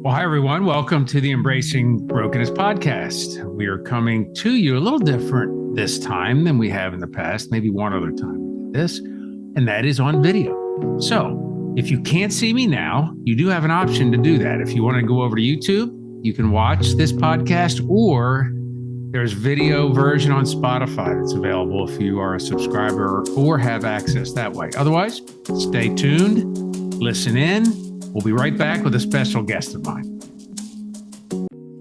Well, hi, everyone. Welcome to the Embracing Brokenness podcast. We are coming to you a little different this time than we have in the past, maybe one other time we did this, and that is on video. So if you can't see me now, you do have an option to do that. If you want to go over to YouTube, you can watch this podcast, or there's video version on Spotify that's available if you are a subscriber or have access that way. Otherwise, stay tuned, listen in. We'll be right back with a special guest of mine.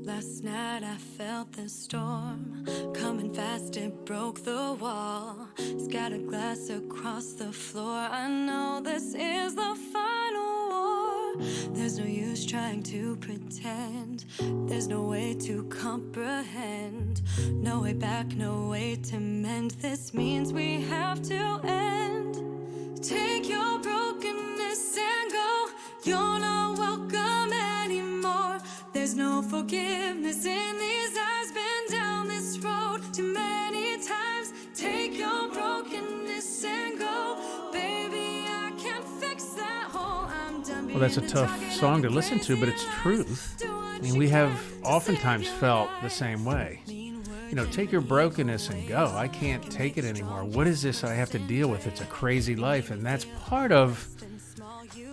Last night I felt the storm coming fast, it broke the wall, scattered glass across the floor. I know this is the final war. There's no use trying to pretend, there's no way to comprehend, no way back, no way to mend. This means we have to end. Take your brokenness and go. You're not welcome anymore. There's no forgiveness in these eyes. Been down this road too many times. Take your brokenness and go. Baby, I can't fix that hole. I'm done. Well, that's a tough song to listen to, but it's truth. I mean, we have oftentimes felt the same way. You know, take your brokenness and go. I can't take it anymore. What is this I have to deal with? It's a crazy life. And that's part of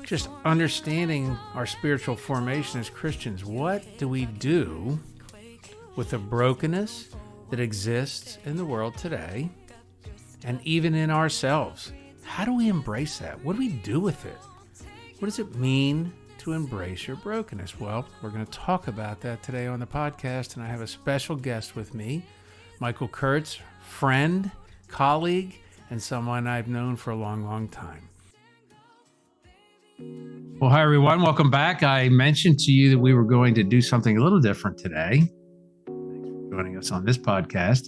just understanding our spiritual formation as Christians. What do we do with the brokenness that exists in the world today and even in ourselves? How do we embrace that? What do we do with it? What does it mean to embrace your brokenness? Well, we're going to talk about that today on the podcast, and I have a special guest with me, Michael Kurtz, friend, colleague, and someone I've known for a long, long time. Well, hi, everyone. Welcome back. I mentioned to you that we were going to do something a little different today. Thanks for joining us on this podcast.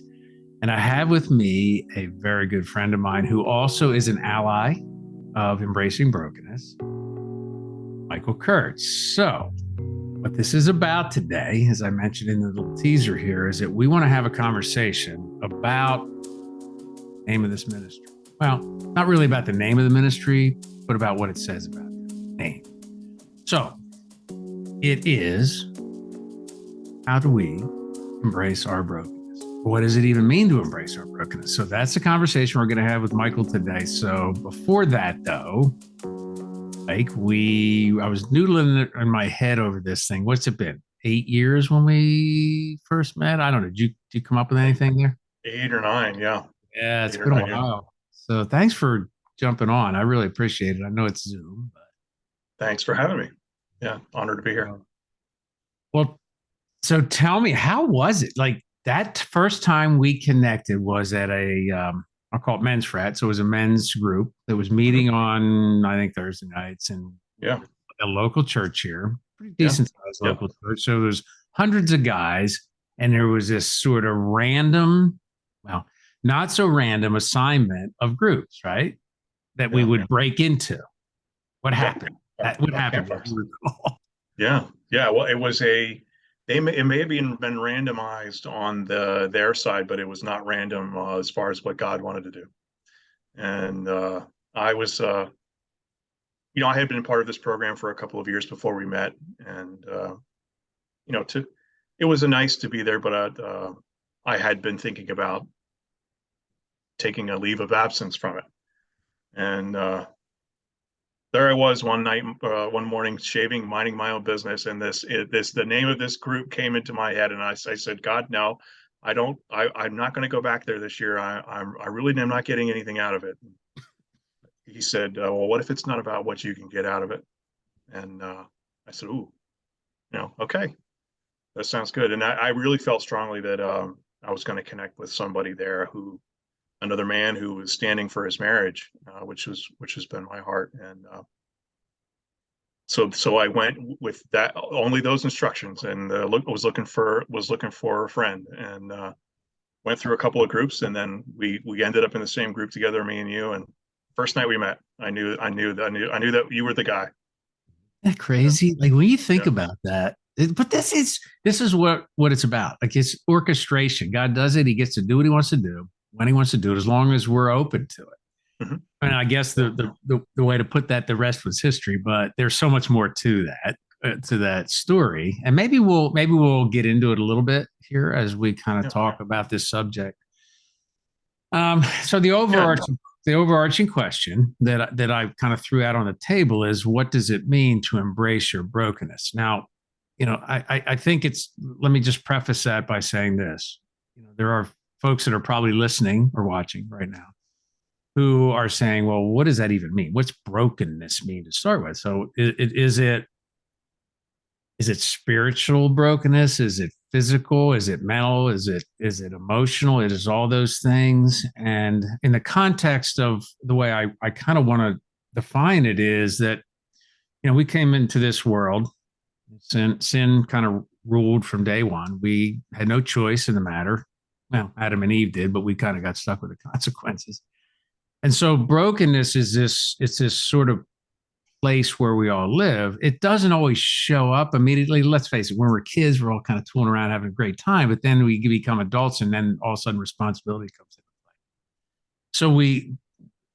And I have with me a very good friend of mine who also is an ally of Embracing Brokenness, Michael Kurtz. So what this is about today, as I mentioned in the little teaser here, is that we want to have a conversation about the name of this ministry. Well, not really about the name of the ministry, but about what it says about it. Name. So it is, how do we embrace our brokenness? What does it even mean to embrace our brokenness? So that's the conversation we're going to have with Michael today. So before that, though, Mike, I was noodling in my head over this thing. What's it been? 8 years when we first met? I don't know. Did you come up with anything there? 8 or 9, yeah. Yeah, it's been a while. So thanks for jumping on. I really appreciate it. I know it's Zoom, but thanks for having me. Yeah, honored to be here. Well, so tell me, how was it? Like that first time we connected was at I'll call it men's frat. So it was a men's group that was meeting on, I think, Thursday nights in a local church here, pretty decent sized local church. So there's hundreds of guys, and there was this sort of random, well, not so random assignment of groups, right? That we would break into. What happened? What happened? Yeah. Well, it was it may have been randomized on their side, but it was not random as far as what God wanted to do. And I was, I had been part of this program for a couple of years before we met, and it was nice to be there, but I had been thinking about taking a leave of absence from it. And there I was one morning shaving, minding my own business, and the name of this group came into my head, and I said, God, no, I'm not going to go back there this year. I really am not getting anything out of it. He said, well, what if it's not about what you can get out of it? And I said, ooh, okay, that sounds good. And I really felt strongly that I was going to connect with somebody there, another man who was standing for his marriage, which has been my heart. And so I went with that, only those instructions, and was looking for a friend, and went through a couple of groups, and then we ended up in the same group together, me and you. And first night we met, I knew that you were the guy. Isn't that crazy? Like when you think about that, but this is what it's about. Like it's orchestration. God does it. He gets to do what he wants to do when he wants to do it, as long as we're open to it. Mm-hmm. And I guess the way to put that, the rest was history, but there's so much more to that. to that story, and maybe we'll get into it a little bit here as we kind of talk about this subject. So the overarching question that I kind of threw out on the table is, what does it mean to embrace your brokenness? Now, I think let me just preface that by saying this. There are folks that are probably listening or watching right now who are saying, well, what does that even mean? What's brokenness mean to start with? So is it spiritual brokenness? Is it physical? Is it mental? Is it emotional? It is all those things. And in the context of the way I kind of want to define it is that, we came into this world, sin kind of ruled from day one. We had no choice in the matter. Well, Adam and Eve did, but we kind of got stuck with the consequences. And so brokenness is this sort of place where we all live. It doesn't always show up immediately. Let's face it, when we're kids, we're all kind of tooling around having a great time, but then we become adults and then all of a sudden responsibility comes into play. So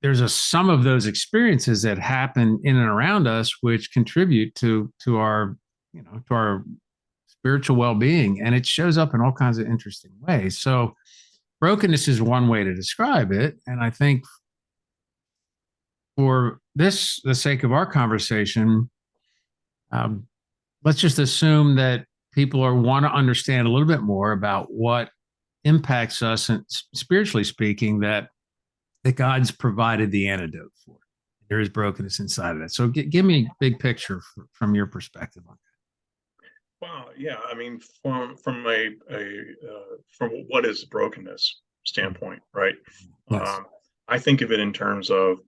there's some of those experiences that happen in and around us, which contribute to our, to our spiritual well-being. And it shows up in all kinds of interesting ways. So brokenness is one way to describe it. And I think for the sake of our conversation, let's just assume that people want to understand a little bit more about what impacts us, and spiritually speaking, that God's provided the antidote for. There is brokenness inside of that. So give me a big picture from your perspective on that. Well, yeah, I mean, from what is brokenness standpoint, right? Yes. I think of it in terms of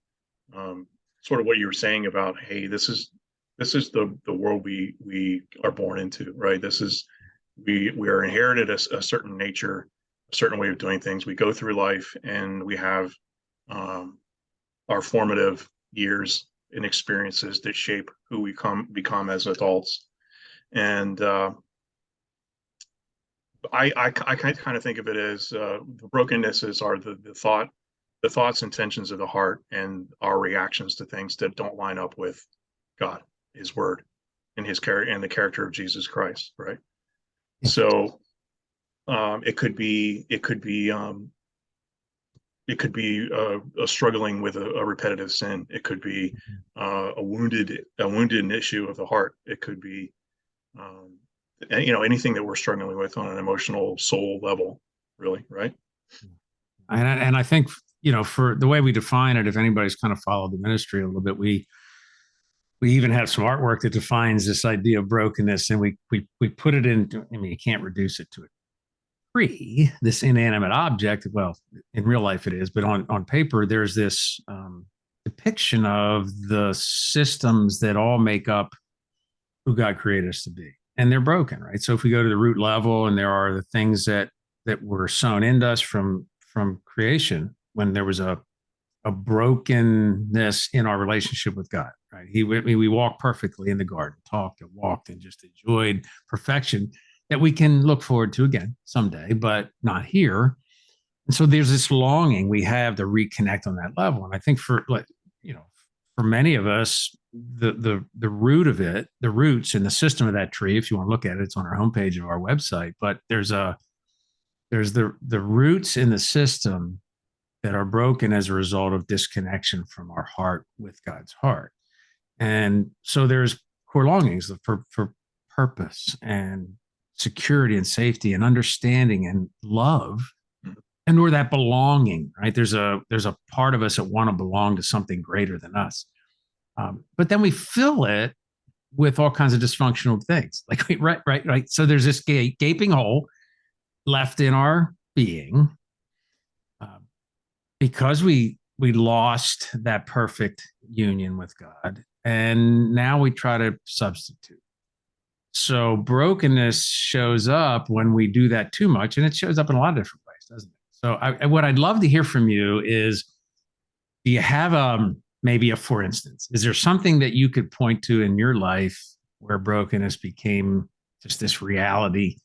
sort of what you were saying about, hey, this is the world we are born into, right? We are inherited a certain nature, a certain way of doing things. We go through life and we have our formative years and experiences that shape who we become as adults. And I kind of think of it as the brokennesses are the thoughts, intentions of the heart, and our reactions to things that don't line up with God, His Word, and His character, and the character of Jesus Christ, right? So it could be a struggling with a repetitive sin. It could be a wounded issue of the heart. It could be anything that we're struggling with on an emotional soul level, really, right? And I think, for the way we define it, if anybody's kind of followed the ministry a little bit, we even have some artwork that defines this idea of brokenness, and we put it into, you can't reduce it to a tree, this inanimate object. Well, in real life it is, but on paper, there's this depiction of the systems that all make up who God created us to be. And they're broken, right? So if we go to the root level, and there are the things that were sown into us from creation, when there was a brokenness in our relationship with God, right? We walked perfectly in the garden, talked and walked and just enjoyed perfection that we can look forward to again someday, but not here. And so there's this longing we have to reconnect on that level. And I think for many of us, the root of it, the roots and the system of that tree, if you want to look at it, it's on our homepage of our website, but there's the roots in the system that are broken as a result of disconnection from our heart with God's heart. And so there's core longings for purpose and security and safety and understanding and love, and or that belonging, right? There's a part of us that want to belong to something greater than us. But then we fill it with all kinds of dysfunctional things. Right. So there's this gaping hole left in our being because we lost that perfect union with God, and now we try to substitute. So brokenness shows up when we do that too much, and it shows up in a lot of different ways, doesn't it? So what I'd love to hear from you is, do you have maybe for instance, is there something that you could point to in your life where brokenness became just this reality?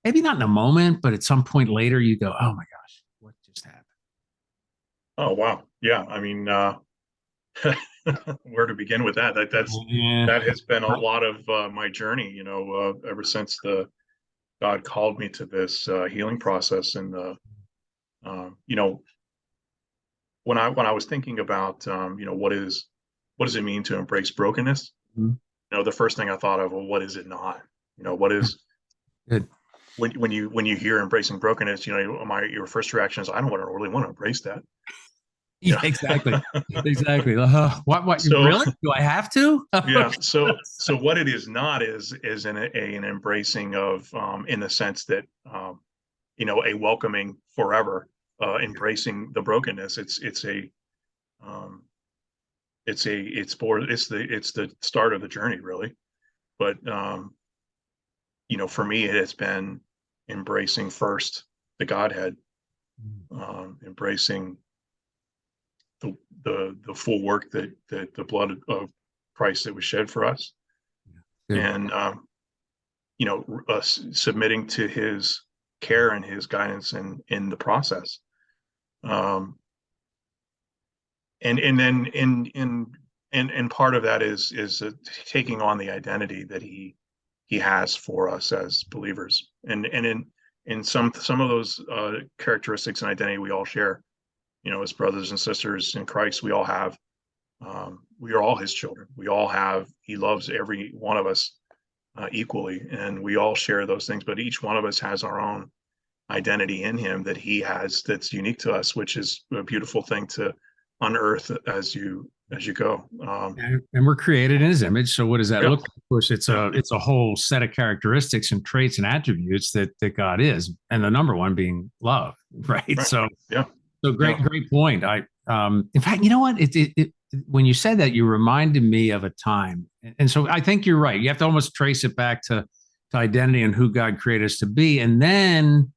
Maybe not in a moment, but at some point later you go, oh my gosh, what just happened? Oh, wow. Yeah. I mean, where to begin with that. Yeah. That has been a lot of my journey, ever since God called me to this healing process. And when I was thinking about what does it mean to embrace brokenness? Mhm. The first thing I thought of, well, what is it not? What is Good. when you hear embracing brokenness, your first reaction is, I don't really want to embrace that. Yeah, exactly. Exactly. What So really? Do I have to? yeah, so what it is not is an embracing of, in the sense that, a welcoming forever, embracing the brokenness. Um, it's the start of the journey, really. But for me, it has been embracing first the Godhead, embracing the full work that the blood of Christ that was shed for us, Good. and submitting to His care and His guidance in the process. And then and part of that is taking on the identity that He has for us as believers, and in some of those characteristics and identity we all share. As brothers and sisters in Christ, we all have. We are all His children. We all have. He loves every one of us equally, and we all share those things. But each one of us has our own identity in Him that He has, that's unique to us, which is a beautiful thing to unearth as you go. And we're created in His image. So what does that Yeah, look like? Of course, it's a whole set of characteristics and traits and attributes that God is, and the number one being love, right? right. So Yeah. So great point. In fact, you know what? When you said that, you reminded me of a time, and so I think you're right. You have to almost trace it back to identity and who God created us to be, and then,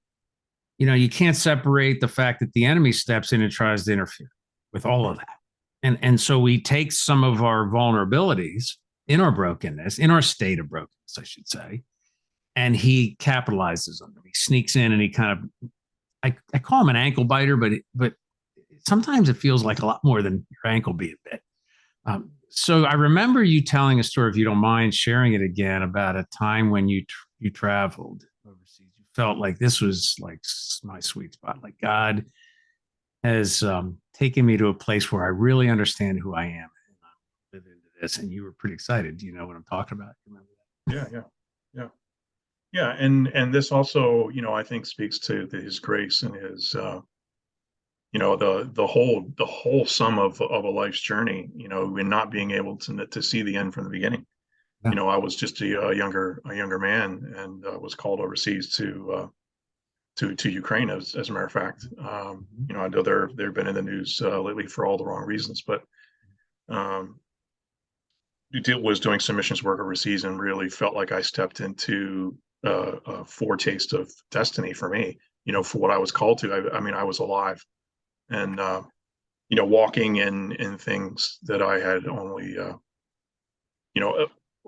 you can't separate the fact that the enemy steps in and tries to interfere with all of that, and so we take some of our vulnerabilities in our brokenness, in our state of brokenness, I should say, and he capitalizes on them. He sneaks in and he kind of, I call him an ankle biter, but sometimes it feels like a lot more than your ankle being bit. So I remember you telling a story, if you don't mind sharing it again, about a time when you traveled overseas. You felt like this was like my sweet spot. Like God has taken me to a place where I really understand who I am, and I live into this. And you were pretty excited. Do you know what I'm talking about? You remember that? Yeah. Yeah, and this also, I think, speaks to His grace and His, the whole sum of a life's journey, and not being able to see the end from the beginning. Yeah. I was just a younger man, and was called overseas to Ukraine, as a matter of fact. I know they've been in the news lately for all the wrong reasons, but was doing some missions work overseas, and really felt like I stepped into a foretaste of destiny for me, for what I was called to. I mean, I was alive, and walking in things that I had only,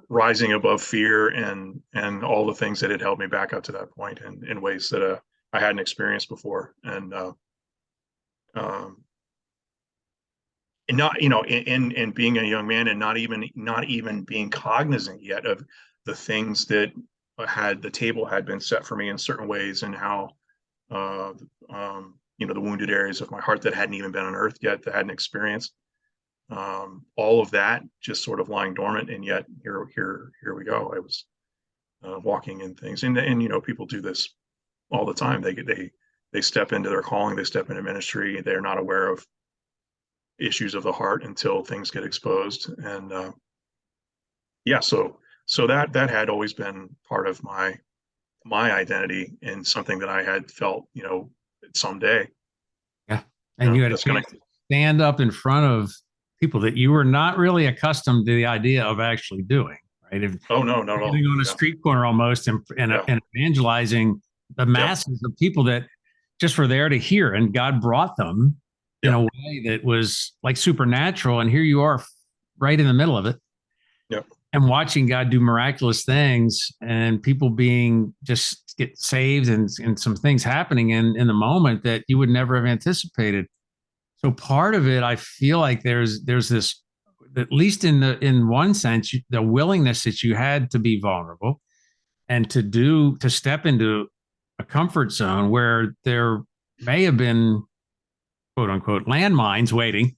rising above fear and all the things that had held me back up to that point, in ways that I hadn't experienced before, and not, in being a young man, and not even being cognizant yet of the things that the table had been set for me in certain ways, and how the wounded areas of my heart that hadn't even been unearthed yet, that hadn't experienced, all of that just sort of lying dormant. And yet here we go. I was walking in things, and people do this all the time. They step into their calling, they step into ministry, they're not aware of issues of the heart until things get exposed. And so that had always been part of my identity, and something that I had felt, someday. Yeah. And you had a chance to stand up in front of people that you were not really accustomed to the idea of actually doing, right? Oh, no, Getting on a street corner almost, and evangelizing the masses of people that just were there to hear, and God brought them in a way that was like supernatural. And here you are right in the middle of it. Yep. And watching God do miraculous things, and people being just get saved, and some things happening in the moment that you would never have anticipated. So part of it, I feel like there's this at least in one sense, the willingness that you had to be vulnerable and to step into a comfort zone where there may have been quote unquote landmines waiting,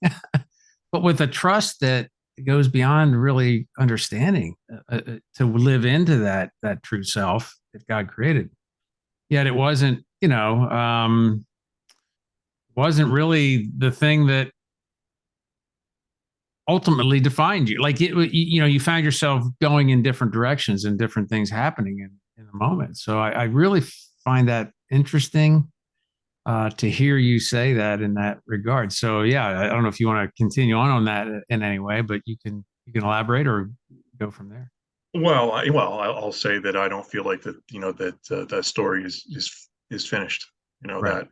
but with a trust that goes beyond really understanding to live into that true self that God created. Yet it wasn't, wasn't really the thing that ultimately defined you. Like you found yourself going in different directions and different things happening in the moment. So I really find that interesting to hear you say that in that regard. So yeah, I don't know if you want to continue on that in any way, but you can elaborate or go from there. Well, I'll say that I don't feel like that, that story is finished. Right.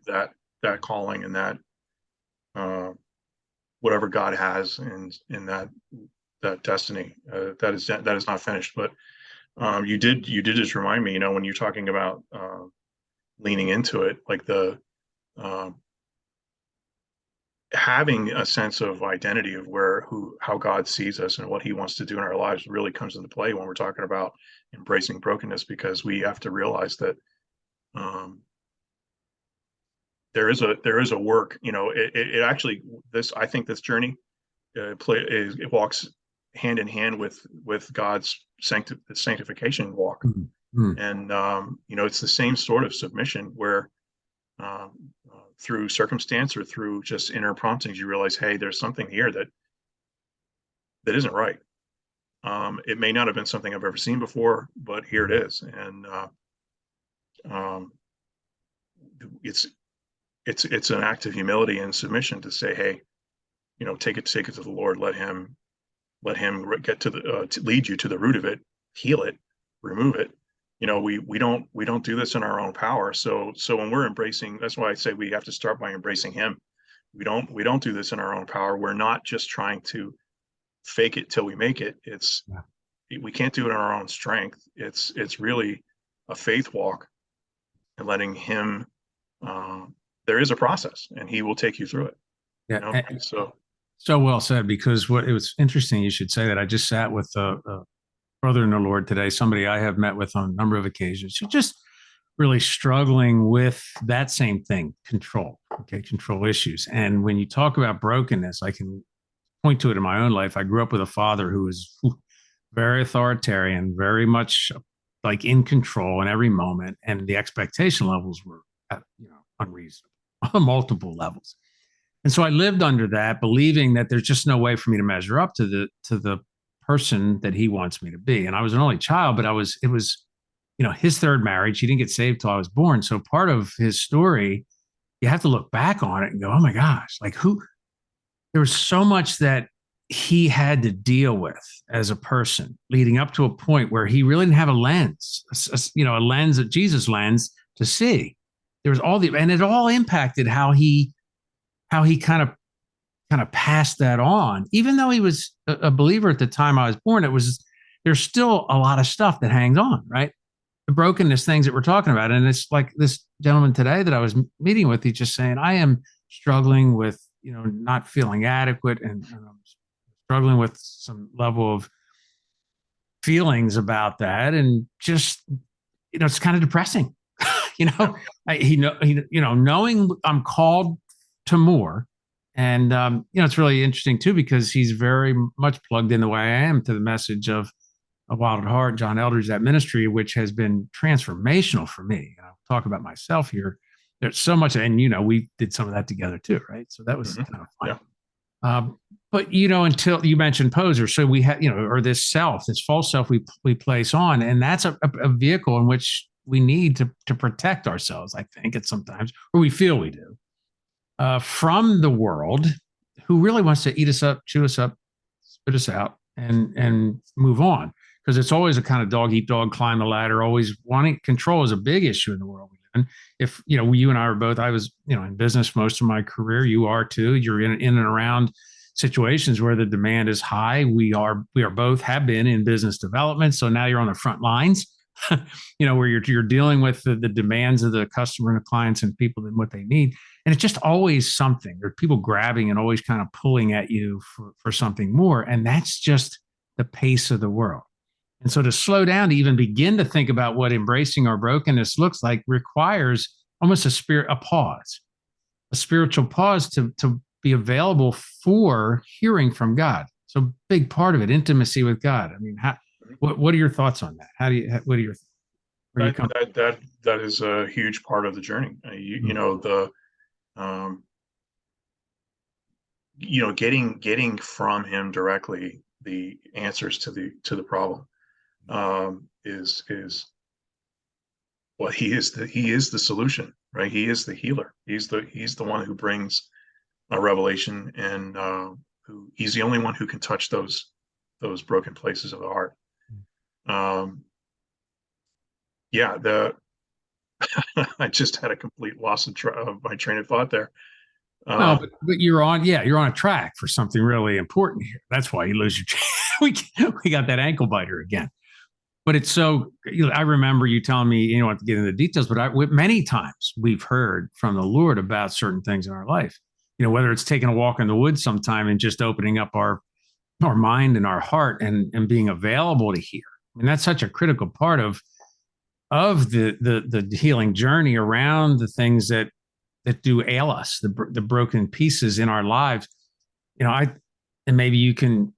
that calling and that whatever God has in that destiny, that is not finished. But you did just remind me, when you're talking about leaning into it, like the having a sense of identity of how God sees us and what he wants to do in our lives really comes into play when we're talking about embracing brokenness, because we have to realize that there is a work, it actually, I think this journey it walks hand in hand with God's sanctification walk. Mm-hmm. And it's the same sort of submission where through circumstance or through just inner promptings, you realize, hey, there's something here that isn't right. It may not have been something I've ever seen before, but here it is. And it's an act of humility and submission to say, hey, take it to the Lord, let him get to lead you to the root of it, heal it, remove it. We don't do this in our own power. So when we're embracing, that's why I say we have to start by embracing him. We don't do this in our own power. We're not just trying to fake it till we make it. We can't do it in our own strength. It's really a faith walk and letting him, there is a process and he will take you through it. Yeah. So well said, because it was interesting you should say that. I just sat with a brother in the Lord today, somebody I have met with on a number of occasions, who just really struggling with that same thing, control issues. And when you talk about brokenness, I can point to it in my own life. I grew up with a father who was very authoritarian, very much like in control in every moment. And the expectation levels were, unreasonable on multiple levels. And so I lived under that, believing that there's just no way for me to measure up to the person that he wants me to be. And I was an only child, but it was his third marriage. He didn't get saved till I was born. So part of his story, you have to look back on it and go, oh my gosh, there was so much that he had to deal with as a person leading up to a point where he really didn't have a lens, a lens, a Jesus lens to see. There was and it all impacted how he kind of passed that on. Even though he was a believer at the time I was born, there's still a lot of stuff that hangs on, right? The brokenness things that we're talking about. And it's like this gentleman today that I was meeting with, he's just saying, I am struggling with, not feeling adequate and I'm struggling with some level of feelings about that. And just, it's kind of depressing, knowing I'm called to more. And, it's really interesting too, because he's very much plugged in the way I am to the message of A Wild at Heart, John Eldredge, that ministry, which has been transformational for me. And I'll talk about myself here. There's so much, and, we did some of that together too, right? So that was kind of fun. Yeah. But, until you mentioned poser, so we have, or this false self we place on, and that's a vehicle in which we need to protect ourselves, I think, at sometimes, or we feel we do. From the world, who really wants to eat us up, chew us up, spit us out, and move on. Because it's always a kind of dog eat dog, climb the ladder. Always wanting control is a big issue in the world we live in. If you and I are both, I was in business most of my career. You are too. You're in and around situations where the demand is high. We are both have been in business development. So now you're on the front lines. Where you're dealing with the demands of the customer and the clients and people and what they need. And it's just always something. There are people grabbing and always kind of pulling at you for something more. And that's just the pace of the world. And so to slow down, to even begin to think about what embracing our brokenness looks like, requires almost a pause, a spiritual pause to be available for hearing from God. So big part of it, intimacy with God. I mean, what are your thoughts on that? What are your, where you come? That is a huge part of the journey. You know, getting from him directly the answers to the problem is well, he is the solution, right? He is the healer. He's the one who brings a revelation, and he's the only one who can touch those broken places of the heart. I just had a complete loss of my train of thought there. No, but you're on a track for something really important here. That's why you lose your we got that ankle biter again. But it's so, I remember you telling me, you don't have to get into the details, but many times we've heard from the Lord about certain things in our life, whether it's taking a walk in the woods sometime and just opening up our mind and our heart and being available to hear. I mean, that's such a critical part of the healing journey around the things that do ail us, the broken pieces in our lives. And maybe you can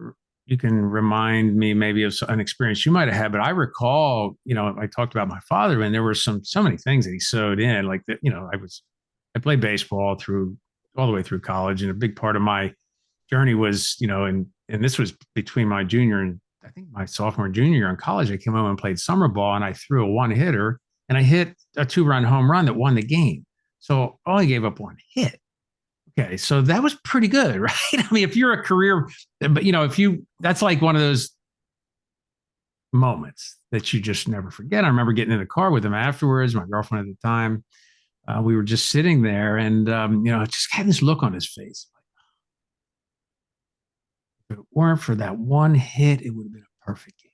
remind me maybe of an experience you might have had, but I recall, I talked about my father, and there were so many things that he sewed in, like that. I played baseball all the way through college, and a big part of my journey was, and this was between my junior and I think my sophomore and junior year in college. I came home and played summer ball, and I threw a one-hitter, and I hit a 2-run home run that won the game. So I only gave up one hit. Okay, so that was pretty good, right? I mean, if you're a career, but that's like one of those moments that you just never forget. I remember getting in the car with him afterwards, my girlfriend at the time. We were just sitting there, and just had this look on his face. If it weren't for that one hit, it would have been a perfect game.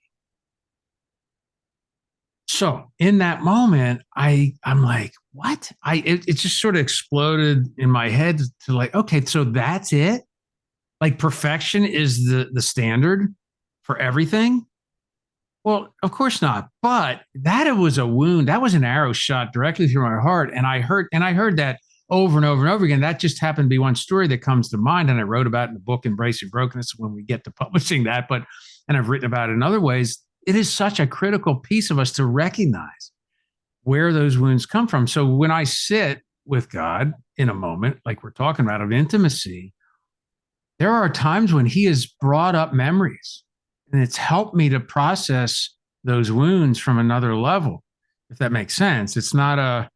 So in that moment, I'm like, what? It just sort of exploded in my head to like, okay, so that's it? Like perfection is the standard for everything? Well, of course not. But it was a wound. That was an arrow shot directly through my heart. And I heard that over and over and over again. That just happened to be one story that comes to mind. And I wrote about it in the book, Embracing Brokenness, when we get to publishing that. And I've written about it in other ways. It is such a critical piece of us to recognize where those wounds come from. So when I sit with God in a moment, like we're talking about, of intimacy, there are times when he has brought up memories, and it's helped me to process those wounds from another level, if that makes sense. It's not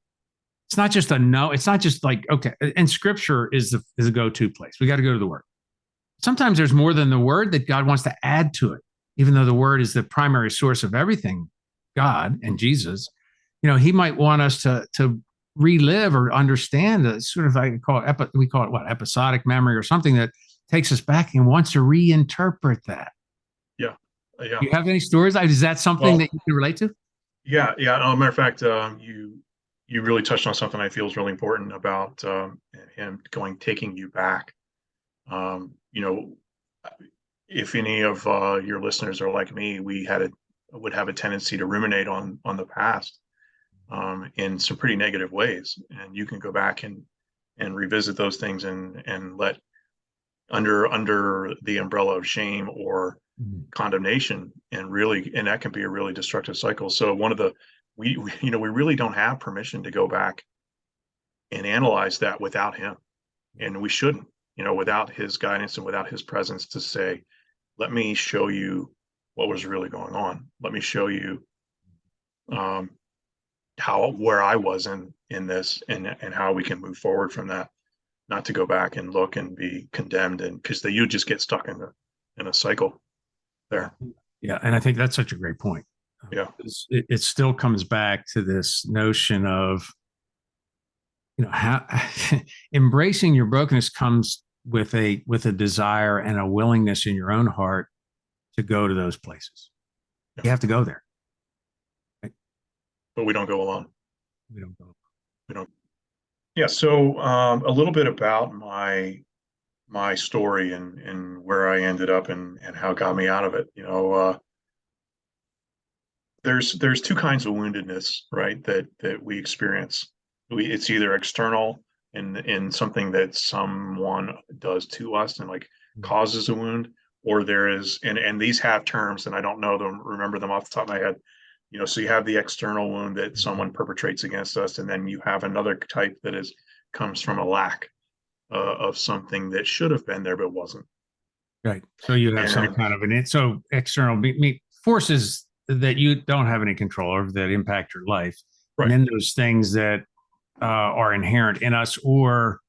just a no. It's not just like, okay. And scripture is a go-to place. We got to go to the word. Sometimes there's more than the word that God wants to add to it, even though the word is the primary source of everything, God and Jesus. He might want us to relive or understand a sort of, we call it what, episodic memory, or something that takes us back and wants to reinterpret that. Yeah. Yeah. Do you have any stories? Is that something that you can relate to? Yeah. Matter of fact, you really touched on something I feel is really important about him taking you back. If any of your listeners are like me, we would have a tendency to ruminate on the past in some pretty negative ways, and you can go back and revisit those things and let under the umbrella of shame or condemnation, and that can be a really destructive cycle. So we really don't have permission to go back and analyze that without him, and we shouldn't, without his guidance and without his presence to say, let me show you what was really going on. Let me show you where I was in this, and how we can move forward from that, not to go back and look and be condemned, and because you just get stuck in a cycle there. Yeah, and I think that's such a great point. Yeah, it still comes back to this notion of, how embracing your brokenness comes with a desire and a willingness in your own heart to go to those places. Yeah. You have to go there. Right? But we don't go alone. We don't go. We don't. Yeah. So a little bit about my story and where I ended up and how it got me out of it. There's two kinds of woundedness, right? That we experience. It's either external in something that someone does to us and like causes a wound, or there is and these have terms and I don't know them, remember them off the top of my head. So you have the external wound that someone perpetrates against us, and then you have another type that is comes from a lack of something that should have been there but wasn't. Right. So you have some And kind of so external forces that you don't have any control over that impact your life. And right, then those things that are inherent in us, or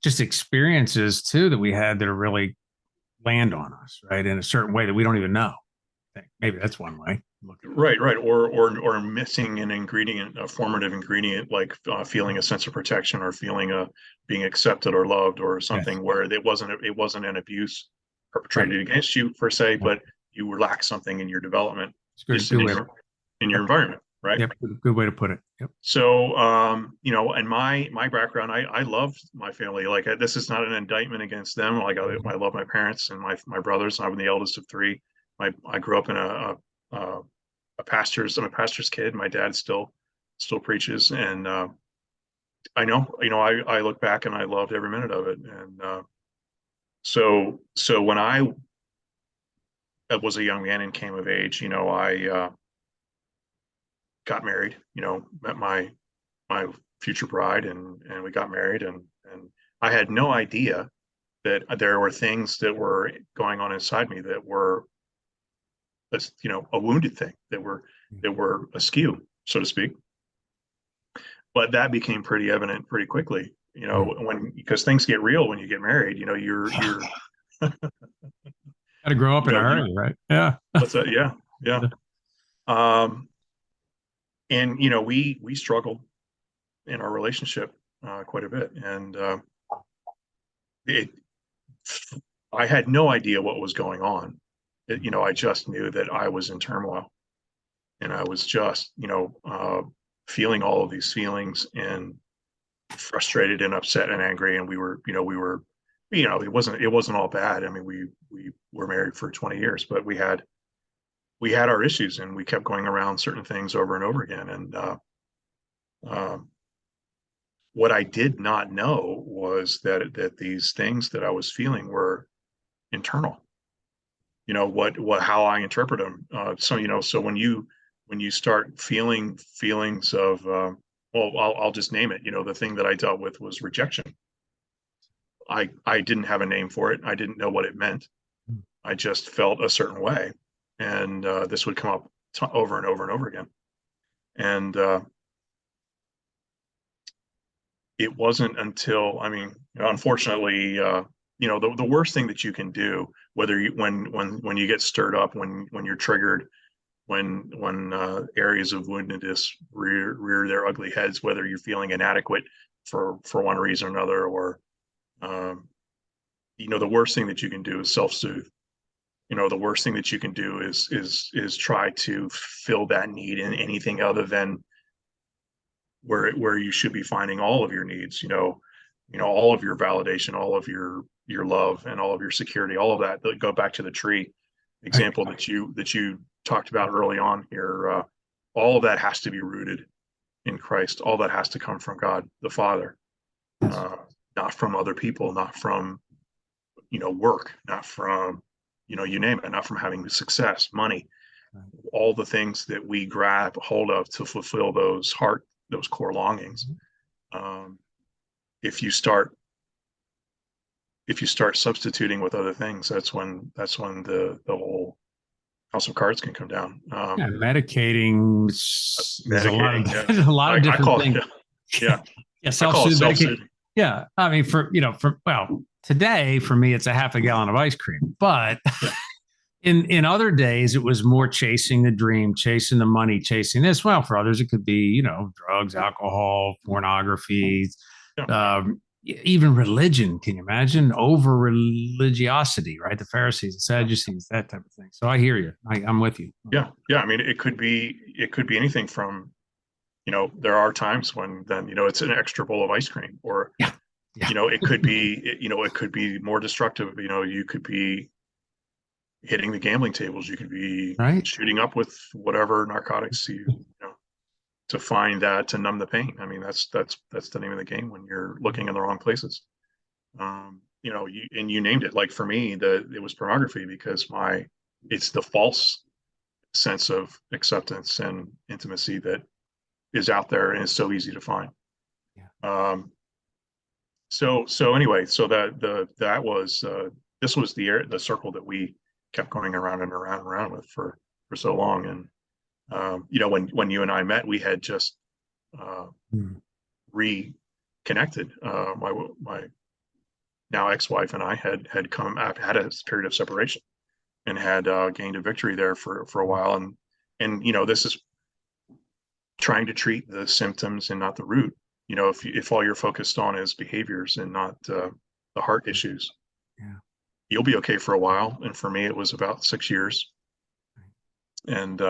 just experiences too that we had that are really land on us, right? In a certain way that we don't even know. I think maybe that's one way. right, or missing an ingredient, a formative ingredient, like feeling a sense of protection or feeling a being accepted or loved or Yes. something where it wasn't an abuse Right. perpetrated against you per se, Right. but you lacked something in your development, It's good. just Good in way. your Yep. environment, right? Yep. Good way to put it. Yep. So, and my background, I loved my family. Like this is not an indictment against them. Like I love my parents and my brothers. I'm the eldest of three. I grew up in I'm a pastor's kid. My dad still preaches, and I know, I look back and I loved every minute of it. And so when I was a young man and came of age, I got married. Met my future bride, and we got married, and I had no idea that there were things that were going on inside me that were a wounded thing, that were askew, so to speak. But that became pretty evident pretty quickly, when because things get real when you get married. You're Got to grow up you in a know you hurry, right? Yeah. what's that? Yeah, yeah. um and we struggled in our relationship quite a bit, and it I had no idea what was going on. I just knew that I was in turmoil, and I was just feeling all of these feelings, and frustrated and upset and angry. And it wasn't all bad. I mean, we were married for 20 years, but we had our issues, and we kept going around certain things over and over again. And um, what I did not know was that these things that I was feeling were internal. What how I interpret them. So when you start feeling feelings of well, I'll just name it. The thing that I dealt with was rejection. I didn't have a name for it. I didn't know what it meant. I just felt a certain way, and this would come up over and over and over again. And it wasn't until, I mean, unfortunately, the worst thing that you can do, whether when you get stirred up, when you're triggered, when areas of woundedness rear their ugly heads, whether you're feeling inadequate for one reason or another, or um, the worst thing that you can do is self-soothe. The worst thing that you can do is try to fill that need in anything other than where you should be finding all of your needs. All of your validation, all of your love, and all of your security, all of that. Go back to the tree Right. example that you talked about early on here. All of that has to be rooted in Christ. All that has to come from God the Father, Yes. not from other people, not from work, not from you name it, not from having success, money, Right. all the things that we grab hold of to fulfill those core longings. Um, if you start substituting with other things, that's when the whole house of cards can come down. Yeah, medicating is a lot of Medicating, yeah. there's a lot of I different call it, things. yeah, Yeah, I call it self-soothing, medication. self-soothing. Yeah, I mean, today for me it's a half a gallon of ice cream, but Yeah, in other days it was more chasing the dream, chasing the money, chasing this. Well, for others it could be drugs, alcohol, pornography, yeah, even religion. Can you imagine over religiosity, right? The Pharisees, the Sadducees, that type of thing. So I hear you. I'm with you. yeah, yeah. I mean, it could be anything from there are times when then, it's an extra bowl of ice cream, or, Yeah. Yeah. it could be, it could be more destructive. You could be hitting the gambling tables. You could be Right. shooting up with whatever narcotics to find that, to numb the pain. I mean, that's the name of the game when you're looking in the wrong places. And you named it. Like for me, it was pornography, because it's the false sense of acceptance and intimacy that is out there and is so easy to find. Yeah. So anyway, so that was this was the circle that we kept going around and around and around with for so long. And when you and I met, we had just reconnected. My now ex-wife and I had had a period of separation, and had gained a victory there for a while. And this is trying to treat the symptoms and not the root. If all you're focused on is behaviors and not the heart issues, you'll be okay for a while. And for me, it was about 6 years. And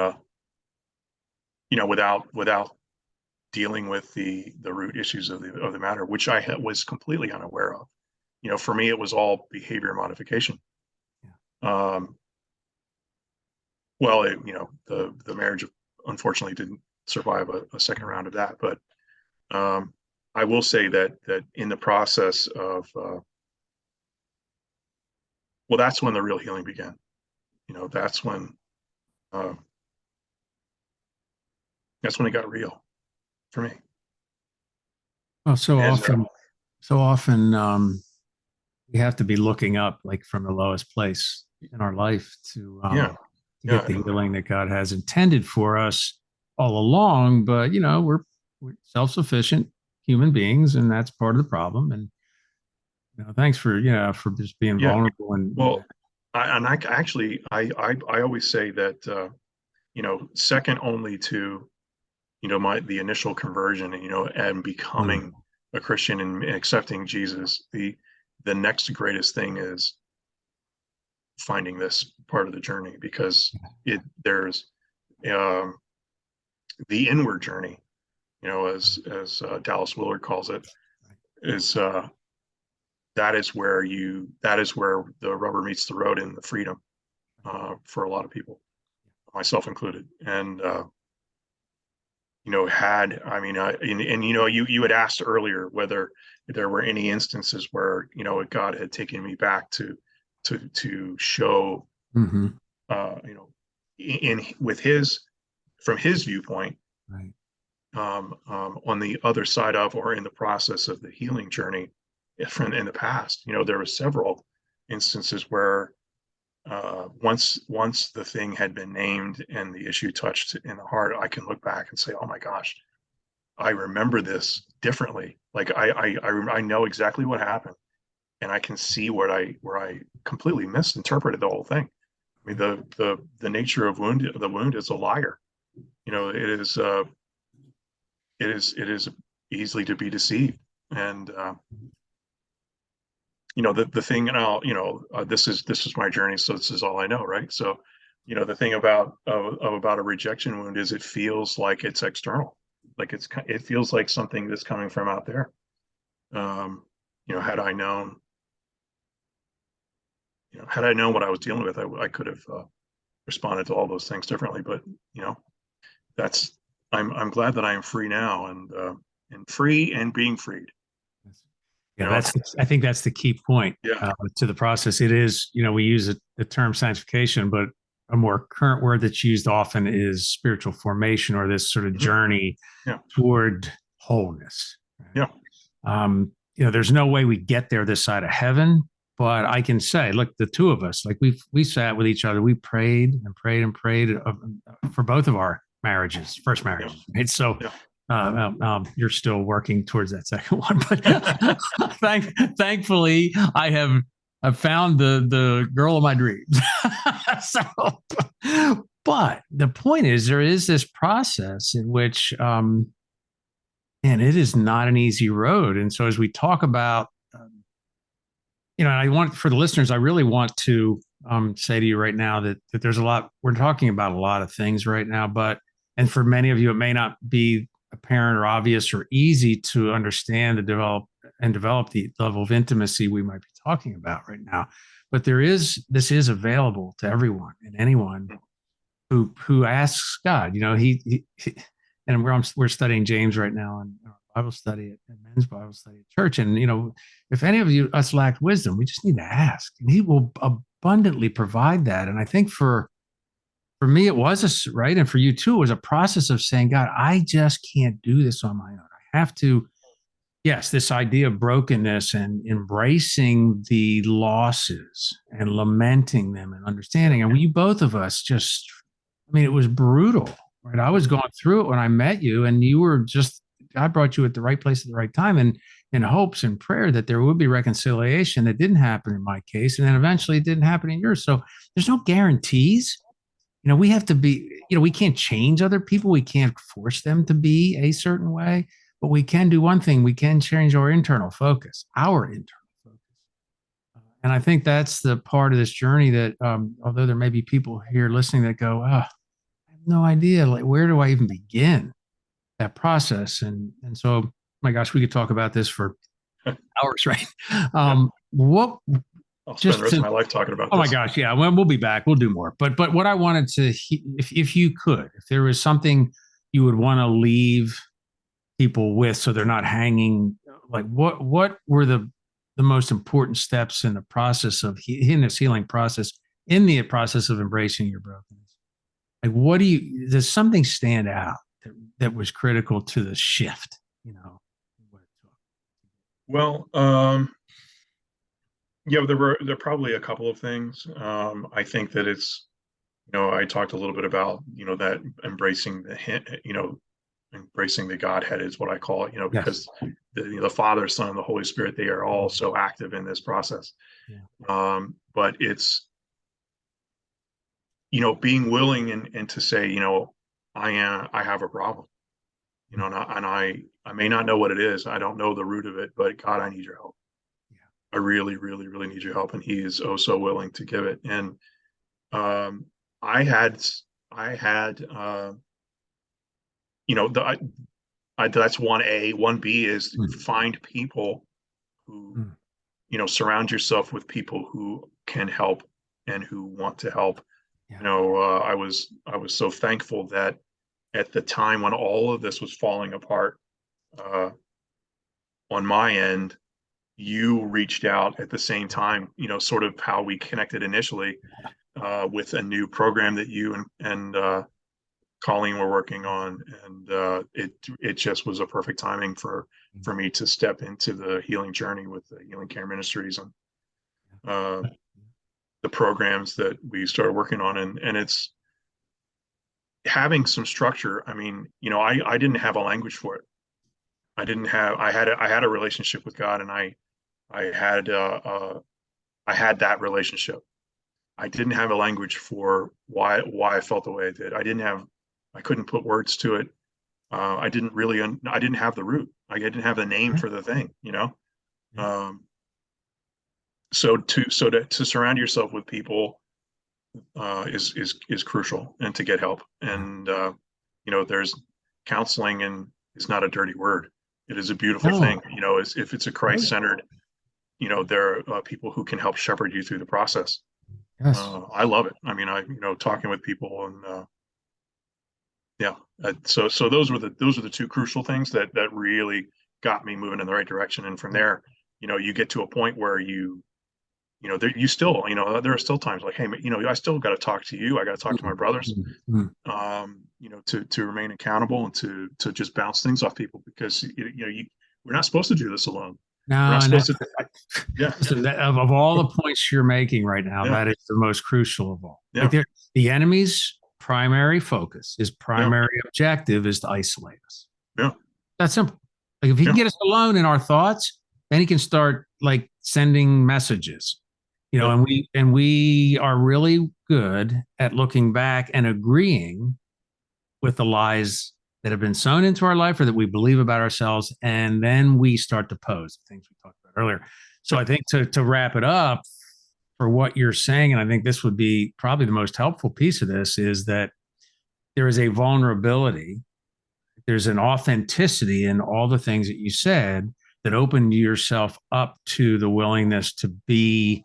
without dealing with the root issues of the matter, which I was completely unaware of. For me, it was all behavior modification. Well, the marriage unfortunately didn't survive a second round of that, but I will say that in the process of that's when the real healing began. That's when it got real for me. Well, so often we have to be looking up, like from the lowest place in our life, to get the healing that God has intended for us all along. But we're self-sufficient human beings, and that's part of the problem. And thanks for just being vulnerable. And I always say that second only to the initial conversion, and becoming a Christian and accepting Jesus, the next greatest thing is finding this part of the journey, because there's the inward journey, as Dallas Willard calls it, is that is where the rubber meets the road in the freedom for a lot of people, myself included. And you had asked earlier whether there were any instances where God had taken me back to show from his viewpoint, right, on the other side of, or in the process of the healing journey in the past. There were several instances where once the thing had been named and the issue touched in the heart, I can look back and say, oh my gosh, I remember this differently. Like I know exactly what happened, and I can see where I completely misinterpreted the whole thing. I mean, the nature of the wound is a liar. It is easily to be deceived. And the thing, and this is my journey, so this is all I know, right? So the thing about a rejection wound is it feels like it's external, like it feels like something that's coming from out there. Had I known what I was dealing with, I could have responded to all those things differently. But I'm glad that I am free now, and free and being freed. Yeah, I think that's the key point to the process. It is, we use the term sanctification, but a more current word that's used often is spiritual formation, or this sort of journey toward wholeness. Yeah. There's no way we get there this side of heaven, but I can say, look, the two of us, like we sat with each other, we prayed and prayed and prayed for both of our first marriages. Right? So you're still working towards that second one, but thankfully I have found the girl of my dreams. But the point is, there is this process in which, and it is not an easy road. And so as we talk about, I want, for the listeners, I really want to say to you right now that there's a lot, we're talking about a lot of things right now, and for many of you, it may not be apparent or obvious or easy to understand develop the level of intimacy we might be talking about right now. But this is available to everyone and anyone who asks God. And we're studying James right now in our Bible study at men's Bible study at church. And if any of us lack wisdom, we just need to ask, and He will abundantly provide that. And I think for me, it was right, and for you too, it was a process of saying, God, I just can't do this on my own. I have to. Yes, this idea of brokenness and embracing the losses and lamenting them and understanding. And both of us it was brutal, right? I was going through it when I met you, and you were God brought you at the right place at the right time, and in hopes and prayer that there would be reconciliation. That didn't happen in my case. And then eventually it didn't happen in yours. So there's no guarantees. We have to be, we can't change other people. We can't force them to be a certain way. But we can do one thing. We can change our internal focus. And I think that's the part of this journey that, although there may be people here listening that go, I have no idea, like, where do I even begin that process? And so, my gosh, we could talk about this for hours, right? What? I'll spend the rest of my life talking about this. Oh my gosh, yeah. Well, we'll be back. We'll do more. But what I wanted to, if you could, if there was something you would want to leave people with, so they're not hanging, like what were the most important steps in the process of in this healing process, in the process of embracing your brokenness? Like, does something stand out that was critical to the shift? Well, there are probably a couple of things. I think that it's, I talked a little bit about, that embracing embracing the Godhead is what I call it, because the Father, Son, and the Holy Spirit, they are all so active in this process. Yeah. But it's, being willing and to say, I have a problem, and I may not know what it is. I don't know the root of it, but God, I need your help. Yeah. I really, really, really need your help. And He is oh so willing to give it. And I had that's 1A. 1B is find people who, surround yourself with people who can help and who want to help. Yeah. I was so thankful that at the time when all of this was falling apart, on my end, you reached out at the same time, sort of how we connected initially, with a new program that you and Colleen were working on, and it just was a perfect timing for me to step into the healing journey with the Healing Care Ministries and the programs that we started working on, and it's having some structure. I mean, I didn't have a language for it. I had a relationship with God, and I had that relationship. I didn't have a language for why I felt the way I did. I couldn't put words to it. I didn't have the root. I didn't have the name for the thing, So to surround yourself with people is crucial, and to get help. And there's counseling, and it's not a dirty word. It is a beautiful thing. If it's a Christ-centered, there are people who can help shepherd you through the process. Yes. I love it. I mean, talking with people, and so those were the two crucial things that really got me moving in the right direction. And from there, you get to a point where you still, there are still times like, hey, I still got to talk to you. I got to talk to my brothers, to remain accountable, and to just bounce things off people, because we're not supposed to do this alone. No, Listen, of all the points you're making right now, that is the most crucial of all. Yeah. Like the enemy's primary focus, his primary objective is to isolate us. Yeah. That's simple. Like, if he can get us alone in our thoughts, then he can start like sending messages, and we are really good at looking back and agreeing with the lies that have been sown into our life or that we believe about ourselves. And then we start to pose the things we talked about earlier. So I think to wrap it up for what you're saying, and I think this would be probably the most helpful piece of this, is that there is a vulnerability there's an authenticity in all the things that you said that opened yourself up to the willingness to be,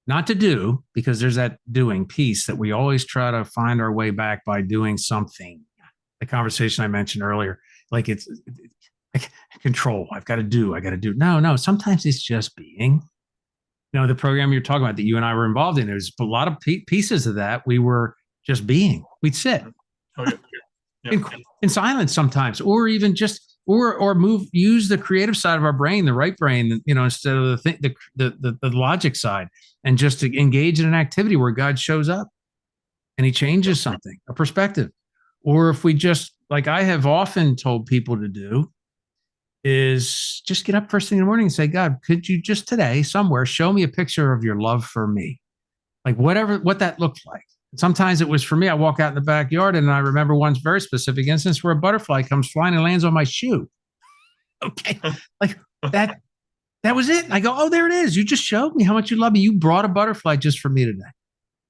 not to do, because there's that doing piece that we always try to find our way back by doing something. The conversation I mentioned earlier, like it's like control. I got to do. No. Sometimes it's just being. The program you're talking about that you and I were involved in, there's a lot of pieces of that. We were just being. We'd sit in silence sometimes, or even just or use the creative side of our brain, the right brain, instead of the logic side, and just to engage in an activity where God shows up and he changes something, a perspective. Or if we just, like I have often told people to do, is just get up first thing in the morning and say, God, could you just today somewhere show me a picture of your love for me? Like what that looked like. Sometimes it was for me, I walk out in the backyard and I remember one very specific instance where a butterfly comes flying and lands on my shoe. Okay. Like that was it. I go, oh, there it is. You just showed me how much you love me. You brought a butterfly just for me today.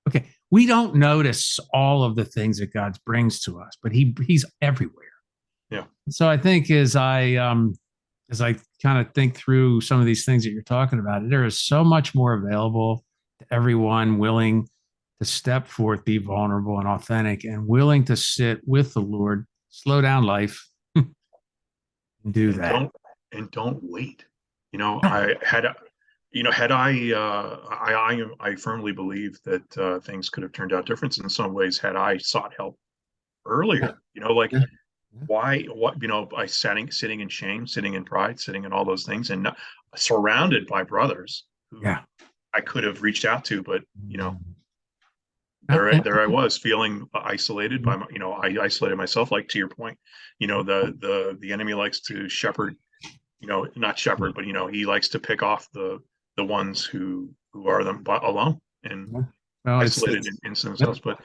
Okay. We don't notice all of the things that God brings to us, but he's everywhere. Yeah. So I think as I kind of think through some of these things that you're talking about, there is so much more available to everyone willing to step forth, be vulnerable and authentic, and willing to sit with the Lord, slow down life, and do that. Don't wait. I firmly believe that things could have turned out different in some ways had I sought help earlier. By sitting in shame, sitting in pride, sitting in all those things, and surrounded by brothers who I could have reached out to, but there I was feeling isolated by I isolated myself. Like to your point, the enemy likes to shepherd, not shepherd, but he likes to pick off the ones who are them alone and isolated in themselves. But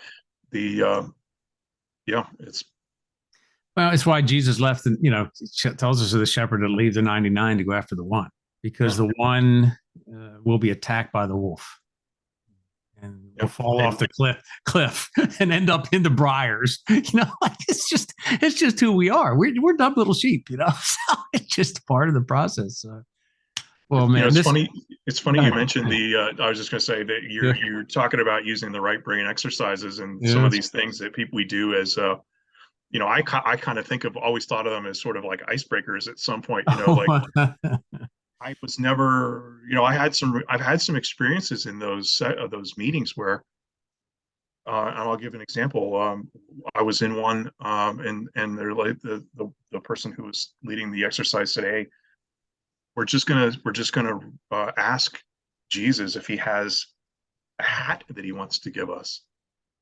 it's why Jesus left, and tells us of the shepherd to leave the 99 to go after the one, because the one will be attacked by the wolf and will fall off the cliff and end up in the briars. It's just who we are. We're dumb little sheep, So it's just part of the process. Well, man, it's funny. It's funny you mentioned I was just going to say that you're talking about using the right brain exercises and some of these things that we do as I kind of always thought of them as sort of like icebreakers at some point, I was never, I've had some experiences in those meetings where, and I'll give an example. I was in one, and they're like the person who was leading the exercise said, "Hey, we're just gonna ask Jesus if he has a hat that he wants to give us,"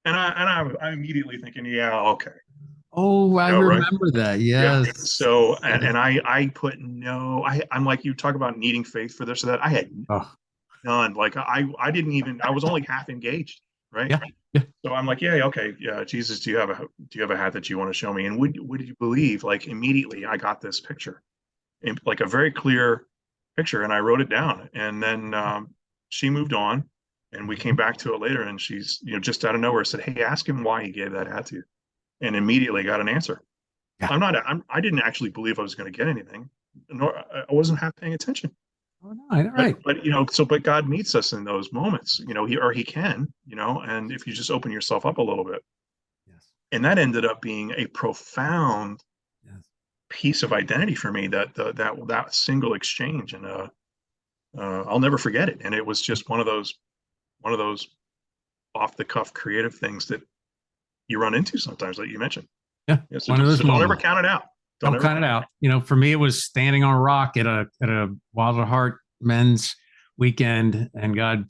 and I'm immediately thinking, yeah, okay. Oh, I remember that. Yes. Yeah. So, and I put I'm like, you talk about needing faith for this or that. I had none. Like I didn't even, I was only half engaged. Right. Yeah. So I'm like, yeah, okay. Yeah. Jesus, do you have a hat that you want to show me? And would you believe, like immediately I got this picture, like a very clear picture, and I wrote it down, and then she moved on and we came back to it later, and she's, just out of nowhere said, "Hey, ask him why he gave that hat to you." And immediately got an answer. Yeah. I didn't actually believe I was going to get anything, nor I wasn't half paying attention. Oh, no, right. But God meets us in those moments, he can, and if you just open yourself up a little bit. Yes. And that ended up being a profound piece of identity for me, that single exchange. And I'll never forget it. And it was just one of those off the cuff creative things that you run into sometimes, like you mentioned. Yeah. So don't ever count it out. Don't count it out. For me, it was standing on a rock at a Wild at Heart men's weekend, and God,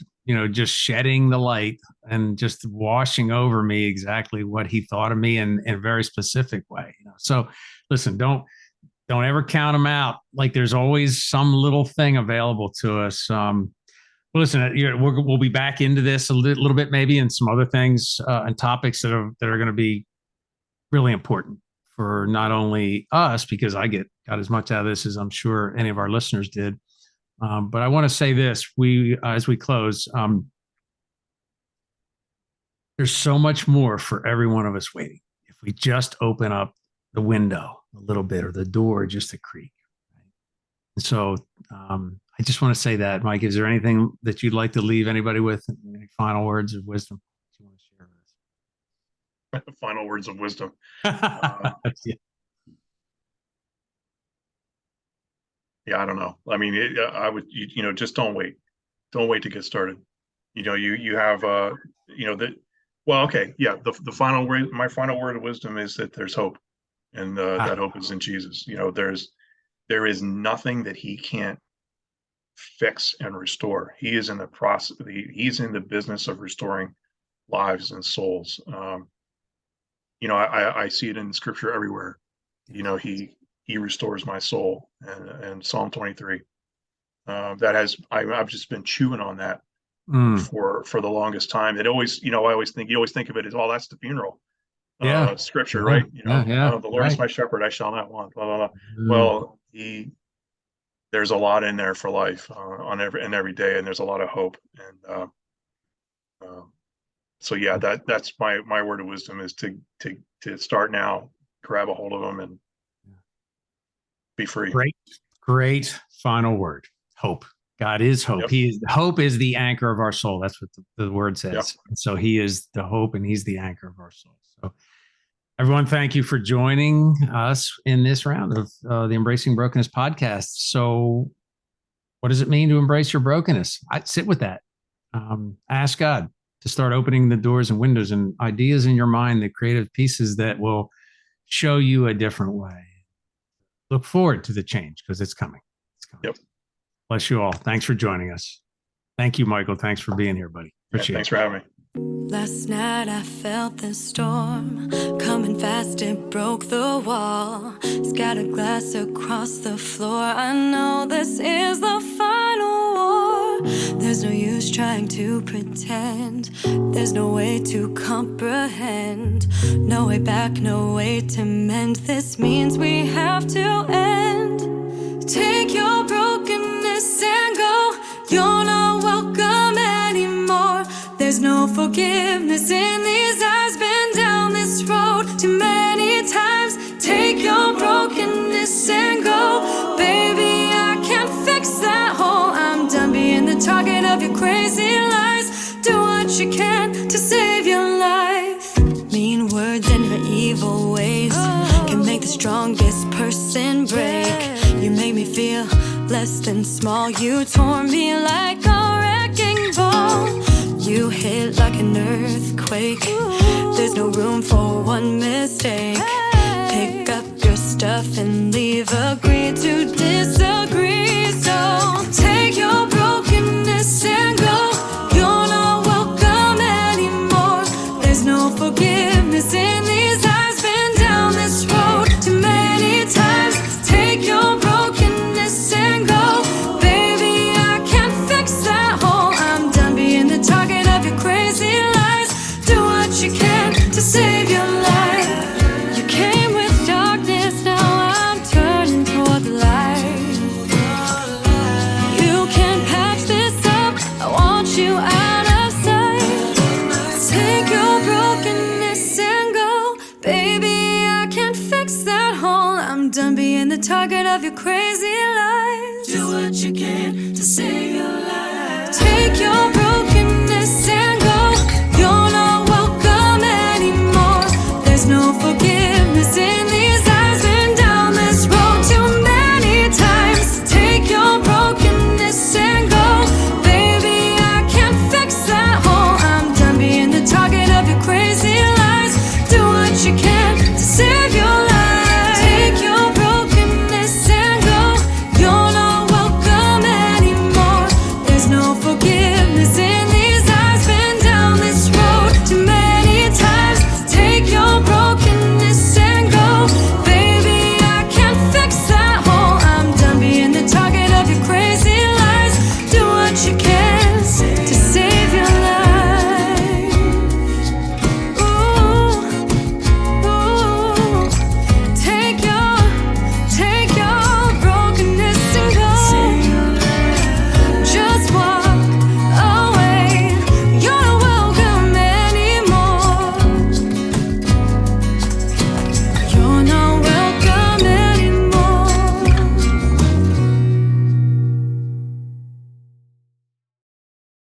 just shedding the light and just washing over me exactly what he thought of me in a very specific way. So listen, don't ever count them out. Like there's always some little thing available to us. Listen, we'll be back into this a little bit, maybe, and some other things and topics that are going to be really important for not only us, because I got as much out of this as I'm sure any of our listeners did. But I want to say this: as we close, there's so much more for every one of us waiting if we just open up the window a little bit, or the door just a creak. And so I just want to say that, Mike, is there anything that you'd like to leave anybody with? Any final words of wisdom that you want to share with us? Final words of wisdom. Yeah. Yeah, I don't know. I mean, I would, just don't wait. Don't wait to get started. You have, well, okay. Yeah. The final word, my final word of wisdom is that there's hope, and that hope is in Jesus. There is nothing that he can't fix and restore. He is in the process. He's in the business of restoring lives and souls. I see it in scripture everywhere. He restores my soul, and Psalm 23. I've just been chewing on that for the longest time. It always, I always think of it as, oh, that's the funeral scripture, right? The Lord is my shepherd, I shall not want. Blah, blah, blah. Well, there's a lot in there for life on every day, and there's a lot of hope. And so yeah, that's my word of wisdom, is to start now, grab a hold of them, and be free. Great final word. Hope. God is hope. Yep. Hope is the anchor of our soul. That's what the word says. Yep. And so he is the hope, and he's the anchor of our soul. So everyone, thank you for joining us in this round of the Embracing Brokenness podcast. So what does it mean to embrace your brokenness? Sit with that. Ask God to start opening the doors and windows and ideas in your mind, the creative pieces that will show you a different way. Look forward to the change, because it's coming. It's coming. Yep. Bless you all. Thanks for joining us. Thank you, Michael. Thanks for being here, buddy. Appreciate Thanks for having me. Last night I felt the storm coming fast, it broke the wall, scattered glass across the floor. I know this is the final war. There's no use trying to pretend, there's no way to comprehend, no way back, no way to mend. This means we have to end. Take your brokenness and go, you're not welcome anymore. There's no forgiveness in these eyes, been down this road too many times. Take your brokenness and go, baby, I can't fix that hole. I'm done being the target of your crazy lies. Do what you can to save your life. Mean words and your evil ways can make the strongest person break. You make me feel less than small. You tore me like a wrecking ball. You hit like an earthquake. There's no room for one mistake. Pick up your stuff and leave. Agree to disagree. So take your brokenness and go. You're not welcome anymore. There's no forgiveness in these eyes. Been down this road too many times. Take your brokenness and go, baby, I can't fix that hole. I'm done being the target of your crazy lies. Do what you can to save your life. You came with darkness, now I'm turning toward the light. You can't patch this up, I want you out of sight. Take your brokenness and go, baby, I can't fix that hole. I'm done being the target of your crazy lies. Do what you can to save your life. Take your